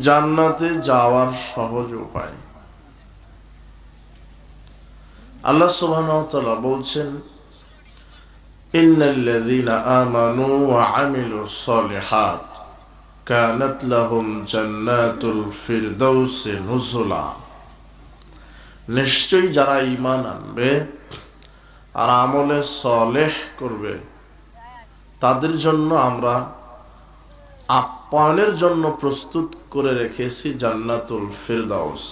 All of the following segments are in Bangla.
জান্নাতে যাওয়ার সহজ উপায়। আল্লাহ সুবহানাহু ওয়া তাআলা বলছেন, ইন্নাল্লাযীনা আমানু ওয়া আমিলুস সালিহাত কানাত লাহুম জান্নাতুল ফিরদাউসি নুজুলা। নিশ্চয়ই যারা ঈমান আনবে আর আমলে সালেহ করবে তাদের জন্য আমরা আপ্যায়নের জন্য প্রস্তুত করে রেখেছি জান্নাতুল ফিরদাউস।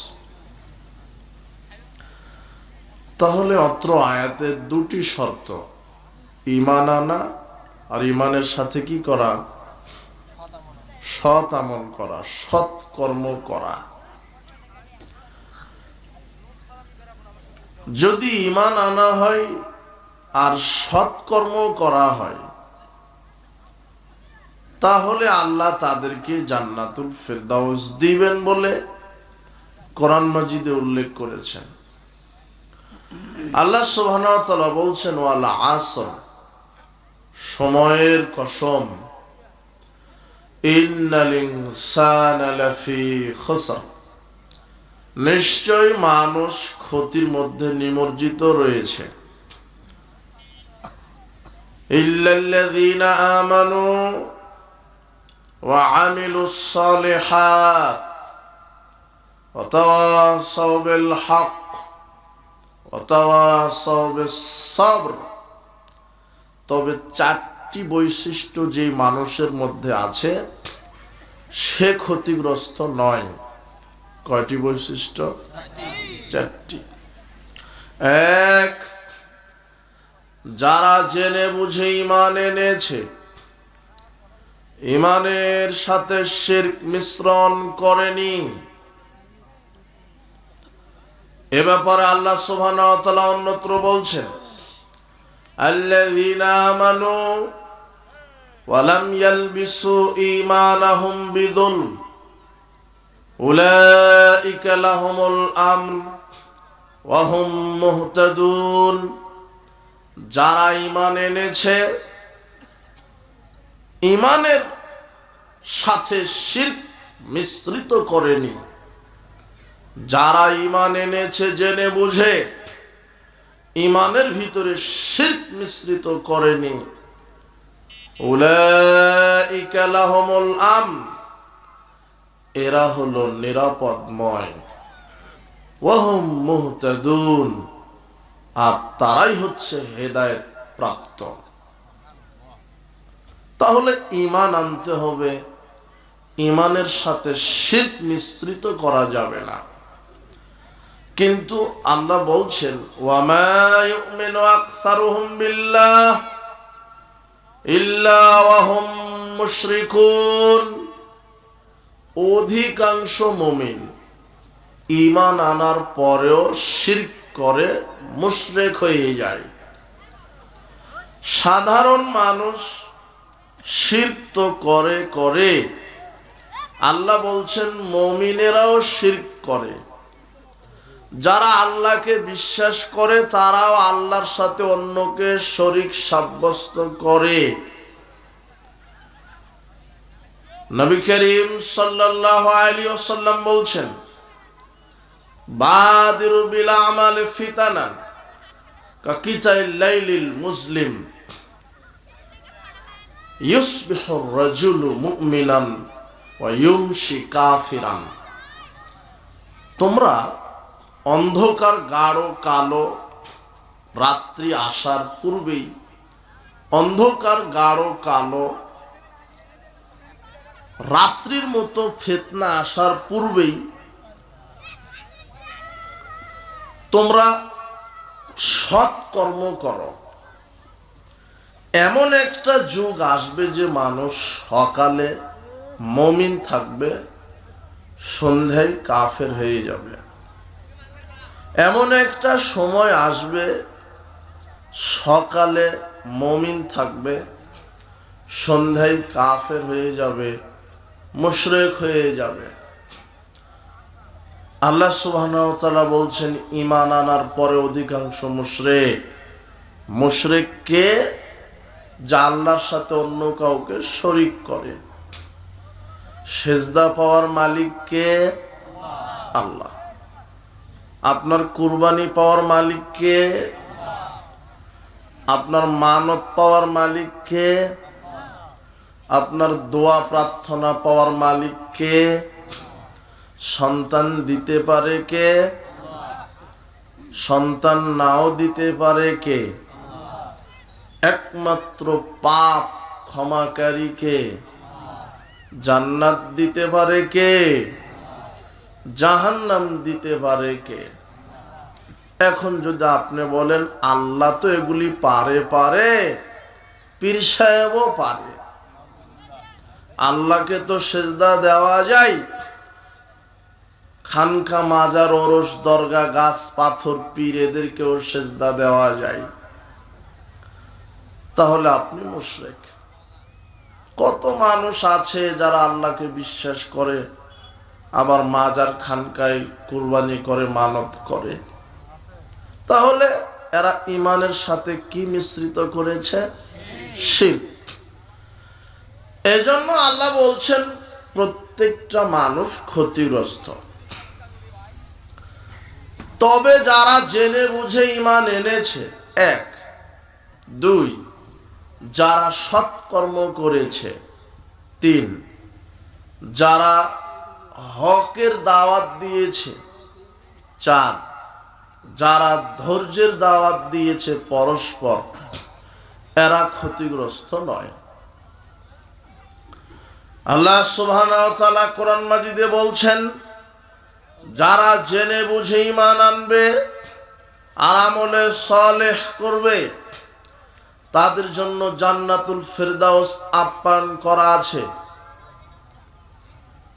তাহলে অত্র আয়াতে দুটি শর্ত, ঈমান আনা আর ঈমানের সাথে কি করা? সৎ আমল করা, সৎ কর্ম করা। যদি ঈমান আনা হয় আর সৎ কর্ম করা হয় তাহলে আল্লাহ তাদেরকে জান্নাতুল ফিরদাউস দিবেন বলে কোরআন মাজিদে উল্লেখ করেছেন। আল্লাহ সুবহানাহু ওয়া তাআলা বলছেন, ওয়াল আসর, সময়ের কসম, ইন্নাল ইনসানা লাফি খুসর, নিশ্চয় মানুষ ক্ষতির মধ্যে নিমজ্জিত রয়েছে। ইল্লাল্লাযীনা আমানু ওয়া আমিলুস সালিহাত ওয়া তাওয়াসাউ বিল হক ওয়া তাওয়াসাউ বিস সাবর। তবে চারটি বৈশিষ্ট্য যে মানুষের মধ্যে আছে সে ক্ষতিগ্রস্ত নয়। কয়টি বৈশিষ্ট্য? চারটি। এক, যারা জেনে বুঝে ঈমান এনেছে, ঈমানের সাথে শিরক মিশ্রণ করেনি। এ ব্যাপারে আল্লাহ সুবহানাহু ওয়া তাআলা অন্যত্র বলছেন, আল্লাযীনা আমানু ওয়া লাম ইয়ালবিসু ঈমানাহুম বিযুলম উলাইকা লাহুমুল আমন ওয়া হুম মুহতাদুন। যারা ঈমান এনেছে, ঈমানের সাথে শিরক মিশ্রিত করেনি, যারা ঈমান এনেছে জেনে বুঝে ঈমানের ভিতরে শিরক মিশ্রিত করেনি, উলাইকা লাহুমুল আমন, এরা হলো নিরাপদময়, ওয়া হুম মুহতাদুন, আর তারাই হচ্ছে হেদায়েত প্রাপ্ত। তাহলে ঈমান আনতে হবে, ঈমানের সাথে শিরক মিশ্রিত করা যাবে না। কিন্তু আল্লাহ বলছেন, ওয়া মা ইউমিনু আকসারুহুম বিল্লাহ ইল্লা ওয়া হুম মুশরিকুন। অধিকাংশ মুমিন ঈমান আনার পরেও শিরক করে মুশরিক হয়ে যায়। সাধারণ মানুষ শিরক তো করে, আল্লাহ বলছেন মুমিনেরাও শিরক করে। যারা আল্লাহকে বিশ্বাস করে তারাও আল্লাহর সাথে অন্যকে শরীক সাব্যস্ত করে। নবী করিম সাল্লাল্লাহু আলাইহি ওয়াসাল্লাম বলছেন, বাদিরু বিল আমালি ফিতানান কাকিতাইল লাইলিল মুসলিম ইউসবিহু রাজুলু মুমিনান ওয়া ইউমশি কাফিরান। তোমরা অন্ধকার গাঢ় কালো রাত্রি আসার পূর্বেই, অন্ধকার গাঢ় কালো রাত্রির মতো ফিতনা আসার পূর্বেই তোমরা সৎ কর্ম করো। এমন একটা যুগ আসবে যে মানুষ সকালে মুমিন থাকবে, সন্ধ্যায় কাফের হয়ে যাবে। এমন একটা সময় আসবে সকালে মুমিন থাকবে, সন্ধ্যায় কাফের হয়ে যাবে, মুশরিক হয়ে যাবে। আল্লাহ সুবহানাহু ওয়া তাআলা বলছেন, ঈমান আনার পরে অধিকাংশ মুশরিক কে? যা আল্লাহর সাথে অন্য কাউকে শরীক করে। সেজদা পাওয়ার মালিক কে? আল্লাহ। আপনার কুরবানি পাওয়ার মালিক কে? আপনার মানত পাওয়ার মালিক কে? আপনার দোয়া প্রার্থনা পাওয়ার মালিক কে? সন্তান দিতে পারে কে? সন্তান নাও দিতে পারে কে? একমাত্র পাপ ক্ষমাকারী কে? জান্নাত দিতে পারে কে? জাহান্নাম দিতে পারে কে? এখন যদি আপনি বলেন আল্লাহ তো এগুলি পারে, পীর সাহেবও পারে, আল্লাহকে তো সেজদা দেওয়া যায়, খানকা মাজার ওরস দরগা গাছ পাথর পীর এদেরকেও সেজদা দেওয়া যায়, তাহলে আপনি মুশরিক। কত মানুষ আছে যারা আল্লাহকে বিশ্বাস করে, আবার মাজার খানকায় কুরবানি করে, মানত করে, তাহলে এরা ইমানের সাথে কি মিশ্রিত করেছে? শিরক। এজন্য আল্লাহ বলছেন প্রত্যেকটা মানুষ ক্ষতিগ্রস্ত। তবে যারা জেনে বুঝে ঈমান এনেছে, 1, 2, যারা সৎকর্ম করেছে, 3, যারা হকের দাওয়াত দিয়েছে, 4, যারা ধৈর্যের দাওয়াত দিয়েছে পরস্পর, এরা ক্ষতিগ্রস্ত নয়। আল্লাহ সুবহানাহু ওয়া তাআলা কোরআন মাজিদে বলছেন, যারা জেনে বুঝে ঈমান আনবে আর আমলে সালেহ করবে, তাদের জন্য জান্নাতুল ফেরদাউস আপ্যায়ন করা আছে।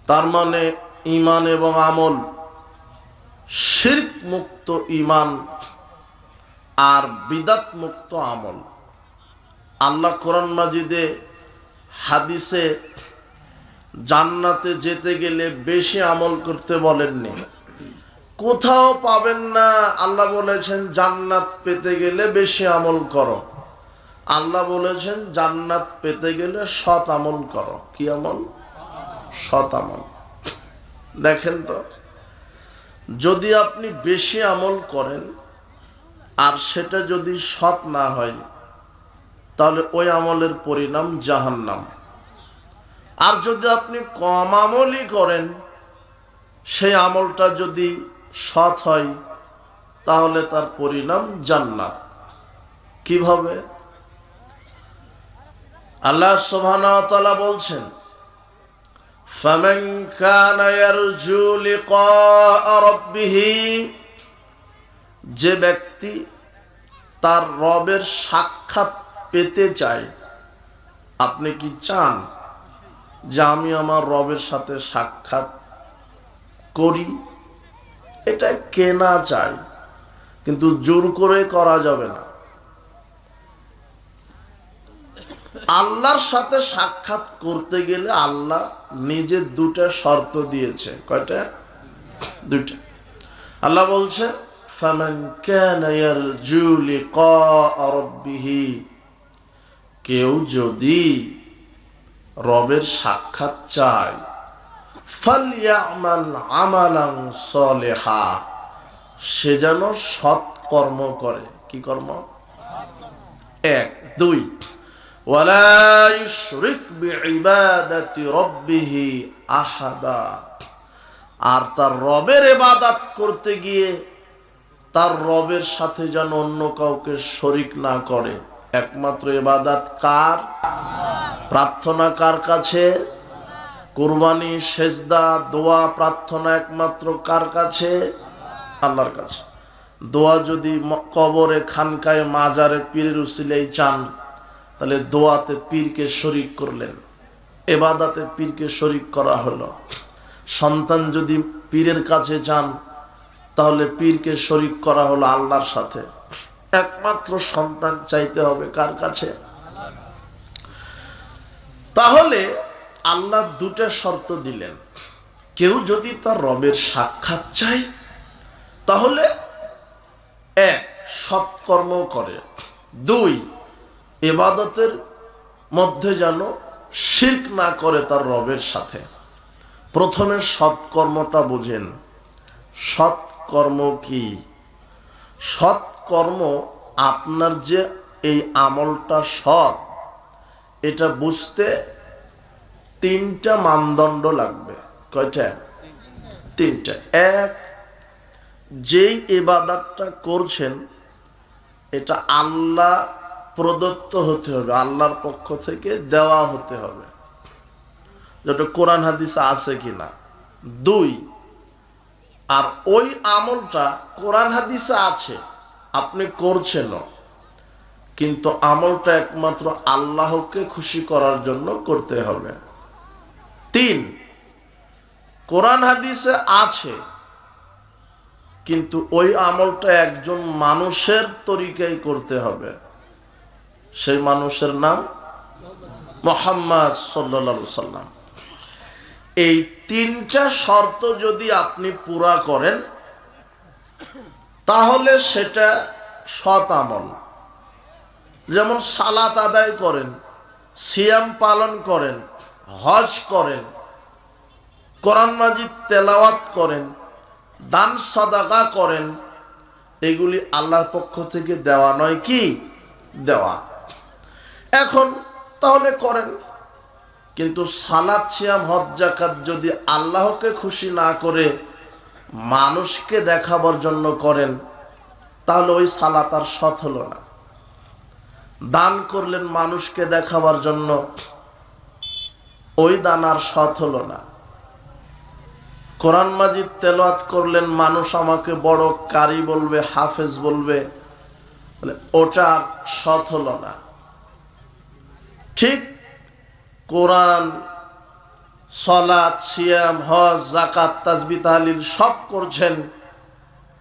তার মানে ঈমান এবং আমল, শিরক মুক্ত ঈমান আর বিদআত মুক্ত আমল। আল্লাহ কোরআন মাজিদে হাদিসে জান্নাতে যেতে গেলে বেশি আমল করতে বলেননি, কোথাও পাবেন না আল্লাহ বলেছেন জান্নাত পেতে গেলে বেশি আমল করো। আল্লাহ বলেছেন জান্নাত পেতে গেলে সৎ আমল করো। কি আমল? সৎ আমল। দেখেন তো, যদি আপনি বেশি আমল করেন আর সেটা যদি সৎ না হয়, তাহলে ওই আমলের পরিণাম জাহান্নাম। আর যদি আপনি কম আমলই করেন, সেই আমলটা যদি সৎ হয়, তাহলে তার পরিণাম জান্নাত। কিভাবে? আল্লাহ সুবহানাহু ওয়া তাআলা বলছেন, ফামান কানা ইয়ারজু লিকাআ রাব্বিহ, যে ব্যক্তি তার রবের সাক্ষাৎ পেতে চায়। আপনি কি চান যে আমি আমার রবের সাথে সাক্ষাৎ করি? এটা কে না চায়, কিন্তু জোর করে করা যাবে না। আল্লাহর সাথে সাক্ষাৎ করতে গেলে আল্লাহ নিজে 2টা শর্ত দিয়েছে। কয়টা? 2টা। আল্লাহ বলছে, ফামান কানা ইয়ারজু লিকাআ রাব্বিহ, কেউ যদি রবের সাক্ষাৎ চায়, ফালইয়ামাল আমালান সালিহা, সে যেন সৎ কর্ম করে। কি কর্ম? 1, 2, ওয়ালা ইউশরিক বিইবাদাতি রাব্বিহ আহাদা, আর তার রবের ইবাদত করতে গিয়ে তার রবের সাথে যেন অন্য কাউকে শরীক না করে। একমাত্র ইবাদত কার? প্রার্থনা কার কাছে? কুরবানি, সেজদা, দোয়া, প্রার্থনা একমাত্র কার কাছে? আল্লাহর কাছে। দোয়া যদি কবরে, খানকায়, মাজারে, পীরের উসিলায় চান, তাহলে দোয়াতে পীরকে শরীক করলেন, ইবাদতে পীরকে শরীক করা হলো। সন্তান যদি পীরের কাছে চান, তাহলে পীরকে শরীক করা হলো আল্লাহর সাথে। একমাত্র সন্তান চাইতে হবে কার কাছে? তাহলে আল্লাহ 2টা শর্ত দিলেন। কেউ যদি তার রবের সাক্ষাৎ চায়, তাহলে 1, সৎকর্ম করে, 2, ইবাদতের মধ্যে যেন শিরক না করে তার রবের সাথে। প্রথমে সৎকর্মটা বুঝেন। সৎকর্ম কি? সৎকর্ম আপনার যে এই আমলটা সৎ, এটা বুঝতে তিনটা মানদণ্ড লাগবে। কয়টা? তিনটা। এক, যেই ইবাদতটা করছেন এটা আল্লাহ প্রদত্ত হতে হবে, আল্লাহর পক্ষ থেকে দেওয়া হতে হবে, যেটা কোরআন হাদিসে আছে কিনা। দুই, আর ওই আমলটা কোরআন হাদিসে আছে, আপনি করছেন, কিন্তু আমলটা একমাত্র আল্লাহকে খুশি করার জন্য করতে হবে। তিন, কোরআন হাদিসে আছে কিন্তু ওই আমলটা একজন মানুষের তরিকায় করতে হবে, সেই মানুষের নাম মুহাম্মদ সাল্লাল্লাহু আলাইহি সাল্লাম। এই তিনটা শর্ত যদি আপনি পুরা করেন তাহলে সেটা সৎ আমল। যেমন সালাত আদায় করেন, সিয়াম পালন করেন, হজ করেন, কোরআন মাজিদ তেলাওয়াত করেন, দান সাদাকা করেন, এগুলি আল্লাহর পক্ষ থেকে দেওয়া নয় কি? দেওয়া। এখন তাহলে করেন, কিন্তু সালাত সিয়াম হজ যাকাত যদি আল্লাহকে খুশি না করে মানুষকে দেখাবার জন্য করেন তাহলে ওই সালাত আর সৎ হলো না। দান করলেন মানুষকে দেখাবার জন্য, ওই দান আর সৎ হলো না। কোরআন মাজিদ তেলাওয়াত করলেন, মানুষ আমাকে বড় কারি বলবে, হাফেজ বলবে, ওটা আর সৎ হলো না। ঠিক কোরআন, সালাত, সিয়াম, হজ, যাকাত, তাসবিহ, তাহলিল সব করছেন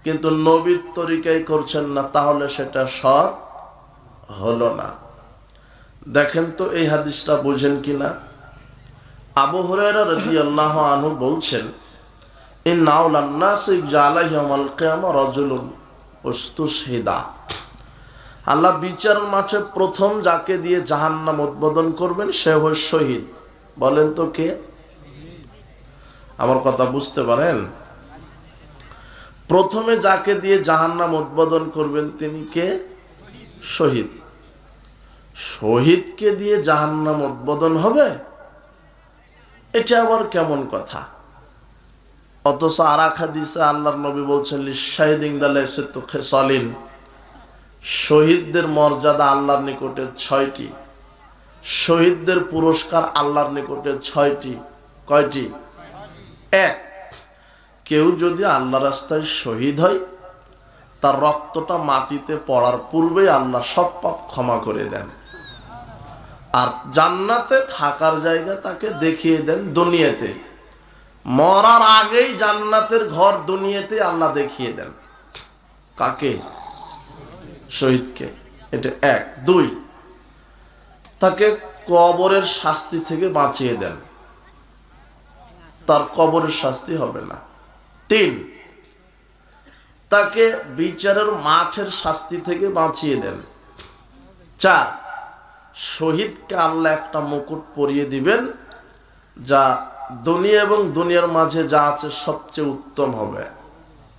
কিন্তু নবীর তরিকায় করছেন না, তাহলে সেটা সৎ হলো না। দেখেন তো এই হাদিসটা বুঝেন কিনা। আবু হুরায়রা রাদিয়াল্লাহু আনহু বলছেন, ইন্না আওলান নাসি জাআলা ইয়াউমাল কিয়ামা রাজুলুন উস্তুশহিদা। আল্লাহ বিচার মাঠে প্রথম যাকে দিয়ে জাহান্নাম উদ্বোধন করবেন সে হল শহীদ। বলেন তো কে? আমার কথা বুঝতে পারেন? প্রথমে যাকে দিয়ে জাহান্নাম উদ্বোধন করবেন তিনি কে? শহীদ। শহীদকে দিয়ে জাহান্নাম উদ্বোধন হবে, এটা আবার কেমন কথা? অথচ আর এক হাদিসে আল্লাহর নবী বলছেন, লিশাহিদিন দালাইসাতু খিসালিন, শহীদদের মর্যাদা আল্লাহর নিকটে 6টি, শহীদদের পুরস্কার আল্লাহর নিকটে 6টি। কয়টি? এক, কেউ যদি আল্লাহ রাস্তায় শহীদ হয় তার রক্তটা মাটিতে পড়ার পূর্বেই আল্লাহ সব পাপ ক্ষমা করে দেন, আর জান্নাতে থাকার জায়গা তাকে দেখিয়ে দেন দুনিয়াতে। মরার আগেই জান্নাতের ঘর দুনিয়াতে আল্লাহ দেখিয়ে দেন। কাকে? শহীদকে। এটা এক। দুই, তাকে কবরের শাস্তি থেকে বাঁচিয়ে দেন, তার কবরের শাস্তি হবে না। তিন, তাকে বিচারের মাঠের শাস্তি থেকে বাঁচিয়ে দেন। চার, শহীদকে আল্লাহ একটা মুকুট পরিয়ে দিবেন যা দুনিয়া এবং দুনিয়ার মাঝে যা আছে সবচেয়ে উত্তম হবে।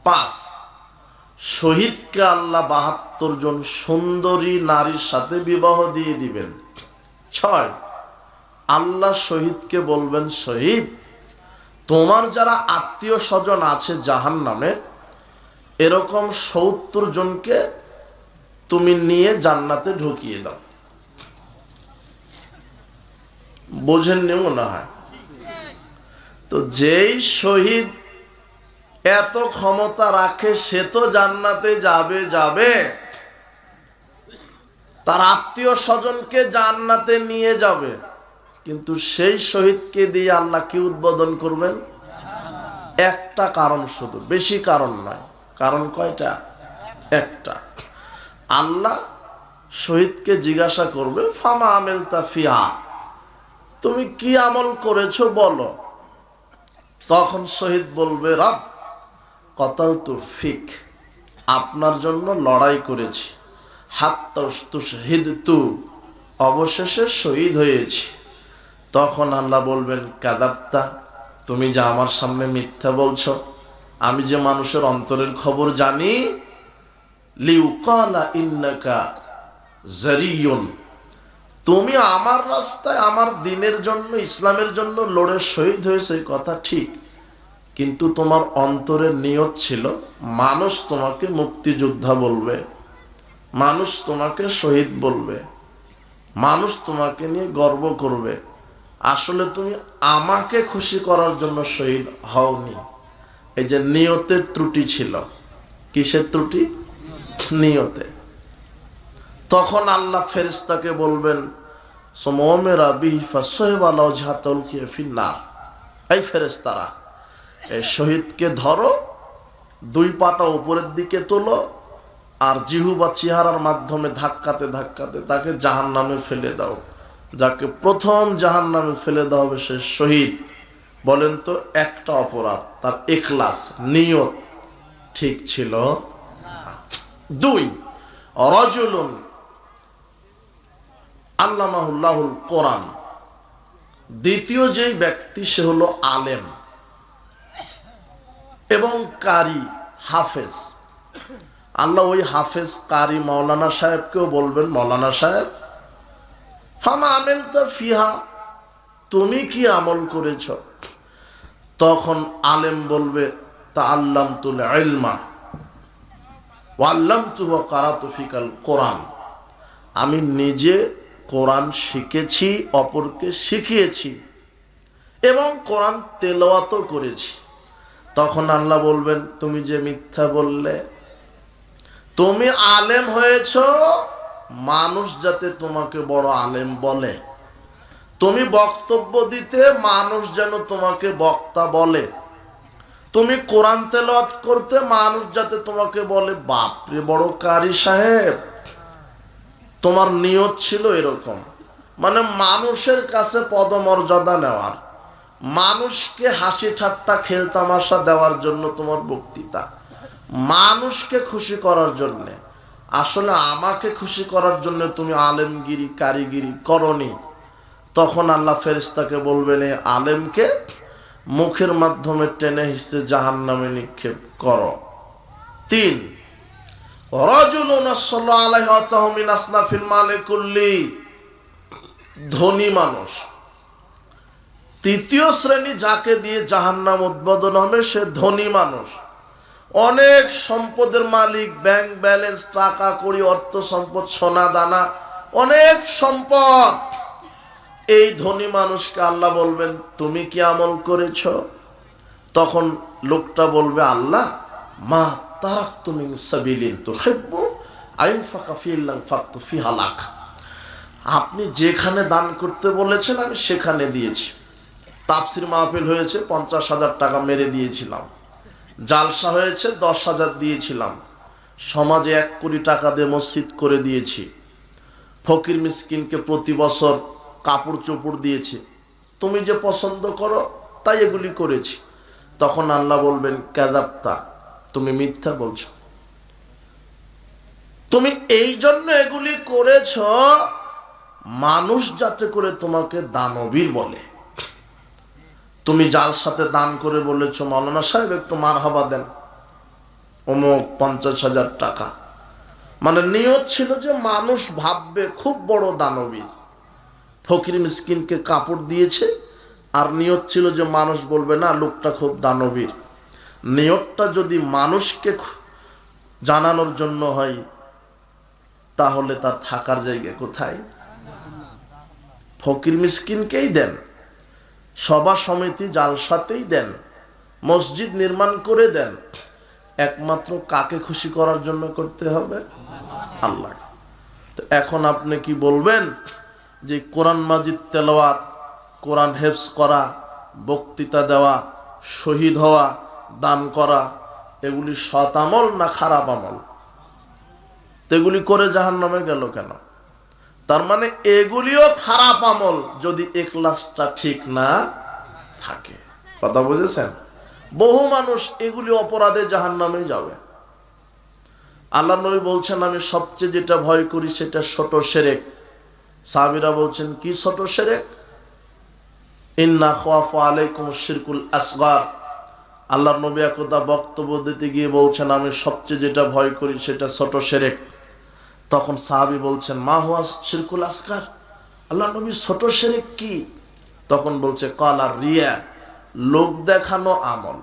পাঁচ, শহীদকে আল্লাহ 72 জন সুন্দরী নারীর সাথে বিবাহ দিয়ে দিবেন। ছয়, আল্লাহ শহীদকে বলবেন, শহীদ তোমার যারা আত্মীয় স্বজন আছে জাহান্নামে, এরকম 70 জনকে তুমি নিয়ে জান্নাতে ঢুকিয়ে দাও। বোঝেননি মনে হয়? তো যেই শহীদ এত ক্ষমতা রাখে সে তো জান্নাতে যাবে, তার আত্মীয় স্বজনকে জান্নাতে নিয়ে যাবে, কিন্তু সেই শহীদকে দিয়ে আল্লাহ কি উদ্বোধন করবেন? একটা কারণ শুধু, বেশি কারণ নয়। কারণ কয়টা? একটা। আল্লাহ শহীদকে জিজ্ঞাসা করবে, ফামা আমিলতা ফিহা, তুমি কি আমল করেছো বলো। তখন শহীদ বলবে, রব কতালতু ফিক, আপনার জন্য লড়াই করেছি, হাত্তা উস্তুশহিদতু, অবশেষে শহীদ হয়েছি। তখন আল্লাহ বলবেন, কাযাবতা, তুমি যে আমার সামনে মিথ্যা বলছো, আমি যে মানুষের অন্তরের খবর জানি। লিউকালা ইন্নাকা জারিয়ুন, তুমি আমার রাস্তায় আমার দ্বীনের জন্য, ইসলামের জন্য লড়ে শহীদ হয়েছে, কথা ঠিক, কিন্তু তোমার অন্তরের নিয়ত ছিল মানুষ তোমাকে মুক্তিযোদ্ধা বলবে, মানুষ তোমাকে শহীদ বলবে, মানুষ তোমাকে নিয়ে গর্ব করবে। আসলে তুমি আমাকে খুশি করার জন্য শহীদ হওনি। এই যে নিয়তের ত্রুটি ছিল। কিসের ত্রুটি? নিয়তে। তখন আল্লাহ ফেরেশতাকে বলবেন, সমমেরা বিহিফা সোহেবালাও ঝাতল কে ফিন্নার, এই ফেরেশতারা এই শহীদকে ধরো, দুই পাটা উপরের দিকে তোলো, আর জিহু বা চেহারার মাধ্যমে ধাক্কাতে ধাক্কাতে তাকে জাহান্নামে ফেলে দাও। যাকে প্রথম জাহান্নামে ফেলে দেওয়া হবে সে শহীদ। বলেন তো, একটা অপরাধ, তার ইখলাস, নিয়ত ঠিক ছিল। দুই, রাজুলুন আল্লামাহুল্লাহুল কোরআন, দ্বিতীয় যেই ব্যক্তি সে হলো আলেম এবং কারি, হাফেজ। আল্লাহ ওই হাফেজ কারি মাওলানা সাহেবকেও বলবেন, মাওলানা সাহেব ফামা আমিলতা ফিহা, তুমি কি আমল করেছ? তখন আলেম বলবে, তাআল্লামতুল ইলমা ওয়া আল্লামতুহু ওয়া কারাতু ফিকাল কোরআন, আমি নিজে কোরআন শিখেছি, অপরকে শিখিয়েছি এবং কোরআন তেলাওয়াতও করেছি। তখন আল্লাহ বলবেন, তুমি যে মিথ্যা বললে, তুমি আলেম হয়েছ মানুষ যাতে তোমাকে বড় আলেম বলে, তুমি বক্তব্য দিতে মানুষ যেন তোমাকে বক্তা বলে, তুমি কোরআন তেলাওয়াত করতে মানুষ যাতে তোমাকে বলে বাপরে বড় কারি সাহেব। তোমার নিয়ত ছিল এরকম, মানে মানুষের কাছে পদমর্যাদা নেওয়ার, মানুষকে হাসি ঠাট্টা খেল তামাশা দেওয়ার জন্য তোমার বক্তৃতা, মানুষকে খুশি করার জন্য। আসলে আমাকে খুশি করার জন্য তুমি আলেমগিরি কারিগিরি করনি। তখন আল্লাহ ফেরেশতাকে বলবেন, এই আলেমকে মুখের মাধ্যমে টেনে হিঁচড়ে জাহান্নামে নিক্ষেপ করো। তিন, রাজুলুন সাল্লাল্লাহু আলাইহি ওয়া সাল্লাম মিন আসনাফিল মালি কুল্লি, ধনী মানুষ। তৃতীয় শ্রেণী যাকে দিয়ে জাহান্নাম উদ্বোধন হবে সে ধনী মানুষ, অনেক সম্পদের মালিক, ব্যাংক ব্যালেন্স, টাকা কড়ি, অর্থ সম্পদ, সোনা দানা, অনেক সম্পদ। এই ধনী মানুষকে আল্লাহ বলবেন, তুমি কি আমল করেছ? তখন লোকটা বলবে, আল্লাহ মা তারাকতু মিন সাবিলিন তুহিব্বু আইনফাকা ফিহি ফাকতু ফিহা লাক, আপনি যেখানে দান করতে বলেছেন আমি সেখানে দিয়েছি। তাফসির মাহফিল হয়েছে 50,000 টাকা মেরে দিয়েছিলাম, জালসা হয়েছে 10,000 দিয়েছিলাম, সমাজে 1 কোটি টাকা দিয়ে মসজিদ করে দিয়েছি, ফকির মিসকিনকে প্রতি বছর কাপড় চোপড় দিয়েছি, তুমি যে পছন্দ করো তাই এগুলি করেছি। তখন আল্লাহ বলবেন, কাযাবতা, তুমি মিথ্যা বলছো, তুমি এই জন্য এগুলি করেছ মানুষ যাতে করে তোমাকে দানবীর বলে। তুমি যার সাথে দান করে বলেছো, মাওলানা সাহেব একটু মারহাবা দেন, অমুক 50,000 টাকা, মানে নিয়ত ছিল যে মানুষ ভাববে খুব বড় দানবীর। ফকির মিসকিনকে কাপড় দিয়েছে, আর নিয়ত ছিল যে মানুষ বলবে না লোকটা খুব দানবীর। নিয়তটা যদি মানুষকে জানানোর জন্য হয় তাহলে তার থাকার জায়গা কোথায়? ফকির মিসকিনকেই দেন, সভা সমিতি জালসাতেই দেন, মসজিদ নির্মাণ করে দেন, একমাত্র কাকে খুশি করার জন্য করতে হবে? আল্লাহ। তো এখন আপনি কি বলবেন যে কোরআন মাজিদ তেলাওয়াত, কোরআন হেফজ করা, বক্তৃতা দেওয়া, শহীদ হওয়া, দান করা, এগুলি সৎ আমল না খারাপ আমল? এগুলি করে জাহান্নামে গেল কেন? তার মানে এগুলিও খারাপ আমল যদি ইখলাসটা ঠিক না থাকে। কথা বুঝেছেন? বহু মানুষ এগুলি অপরাধে জাহান্নামে যাবে। আল্লাহ নবী বলছেন, আমি সবচেয়ে যেটা ভয় করি সেটা ছোট শিরক। সাহাবীরা বলছেন, কি ছোট শিরক? ইন্না খাফু আলাইকুম শিরকুল আসগার। আল্লাহর নবী একদা বক্তব্য দিতে গিয়ে বলছেন, আমি সবচেয়ে যেটা ভয় করি সেটা ছোট শিরক। তখন সাহাবী বলছেন, মা হুয়া শিরকুল আসগার, আল্লাহর নবী ছোট শিরক কি? তখন বলছে, কালা রিয়া, লোক দেখানো আমল।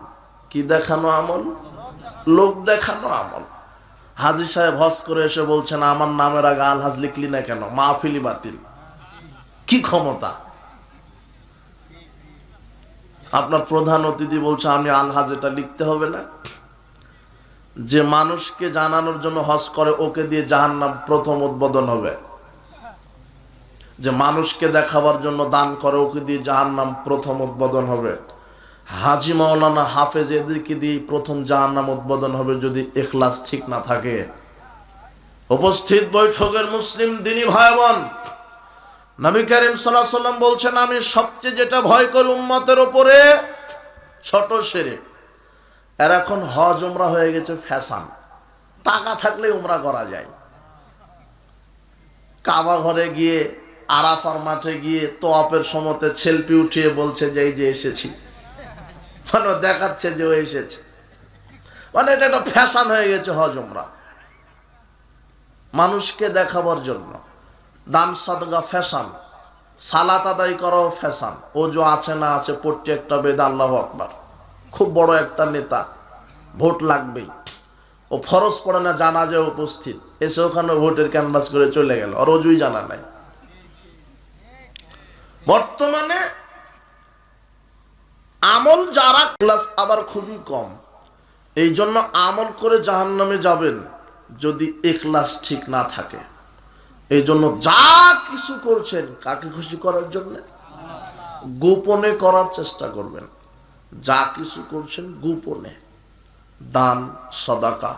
কি দেখানো আমল? লোক দেখানো আমল। হাজী সাহেব হজ করে এসে বলছেন, আমার নামের আগে আলহাজ লিখলি না কেন? মাহফিলি বাতিল। কি ক্ষমতা? আপনার প্রধান অতিথি বলছে, আমি আলহাজ, এটা লিখতে হবে না? যে মানুষকে জানানোর জন্য হজ করে, ওকে দিয়ে জাহান্নাম প্রথম উদ্বোধন হবে। যে মানুষকে দেখাবার জন্য দান করে, ওকে দিয়ে জাহান্নাম প্রথম উদ্বোধন হবে। হাজী মাওলানা হাফেজ এদেরকে দিয়ে প্রথম জাহান্নাম উদ্বোধন হবে, যদি ইখলাস ঠিক না থাকে। উপস্থিত বৈঠকের মুসলিম দিনী ভাই বোন, নবী করিম সাল্লাল্লাহু আলাইহি ওয়াসাল্লাম বলছেন, আমি সবচেয়ে যেটা ভয় করি উম্মতের উপরে ছোট শিরক। এর এখন হজ উমরা হয়ে গেছে ফ্যাশন। টাকা থাকলে উমরা করা যায়। কাবা ঘরে গিয়ে, আরাফার মাঠে গিয়ে তোয়াফের সময়তে সেলফি উঠিয়ে বলছে যে এই যে এসেছি, মানে দেখাচ্ছে যে ও এসেছে। মানে এটা একটা ফ্যাশন হয়ে গেছে হজ উমরা, মানুষকে দেখাবার জন্য। দান সাদগা ফ্যাশন, সালাত আদায় করাও ফ্যাশন। ওযু আছে না আছে, পড়তে একটা বেদ, আল্লাহু আকবার। খুব বড় একটা নেতা, ভোট লাগবেই, ও ফরজ পড়ে না, জানাজে উপস্থিত, এসে ওখানে ভোটের ক্যানভাস করে চলে গেল, আর ওযুই জানা নাই। বর্তমানে আমল যারা ক্লাস আবার খুবই কম, এই জন্য আমল করে জাহান্নামে যাবেন যদি ইখলাস ঠিক না থাকে। এই জন্য যা কিছু করছেন কাকে খুশি করার জন্য? গোপনে করার চেষ্টা করবেন। যা কিছু করছেন গোপনে, দান, সাদাকা,